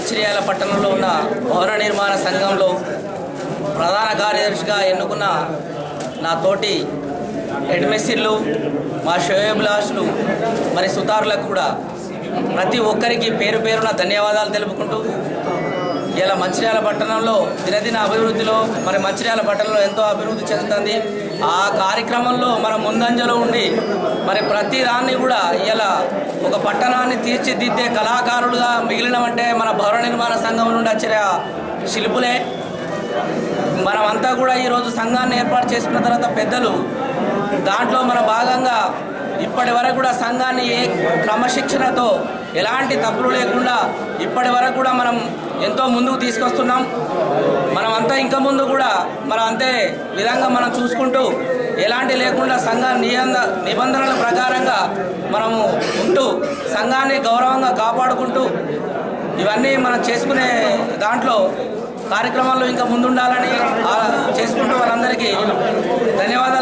మంచిర్యాల పట్టణంలో ఉన్న భవన నిర్మాణ సంఘంలో ప్రధాన కార్యదర్శిగా ఎన్నుకున్న నా తోటి హెడ్మెస్సిర్లు, మా శ్రేయోభిలాషులు, మరి సుతారులకు కూడా ప్రతి ఒక్కరికి పేరు పేరున ధన్యవాదాలు తెలుపుకుంటూ ఇలా మంచిర్యాల పట్టణంలో దినదిన అభివృద్ధిలో మరి మంచిర్యాల పట్టణంలో ఎంతో అభివృద్ధి చెందుతుంది. ఆ కార్యక్రమంలో మనం ముందంజలో ఉండి మరి ప్రతి దాన్ని కూడా ఇలా ఒక పట్టణాన్ని తీర్చిదిద్దే కళాకారులుగా మిగిలినమంటే మన భవన నిర్మాణ సంఘం నుండి వచ్చిన శిల్పులే. మనమంతా కూడా ఈరోజు సంఘాన్ని ఏర్పాటు చేసుకున్న తర్వాత పెద్దలు దాంట్లో మన భాగంగా ఇప్పటి వరకు కూడా సంఘాన్ని ఏ క్రమశిక్షణతో ఎలాంటి తప్పులు లేకుండా ఇప్పటి వరకు కూడా మనం ఎంతో ముందుకు తీసుకొస్తున్నాం. మనమంతా ఇంకా ముందు కూడా మనం అంతే విధంగా మనం చూసుకుంటూ ఎలాంటి లేకుండా సంఘ నిబంధనల ప్రకారంగా మనము ఉంటూ సంఘాన్ని గౌరవంగా కాపాడుకుంటూ ఇవన్నీ మనం చేసుకునే దాంట్లో కార్యక్రమాల్లో ఇంకా ముందుండాలని చేసుకుంటూ వాళ్ళందరికీ ధన్యవాదాలు.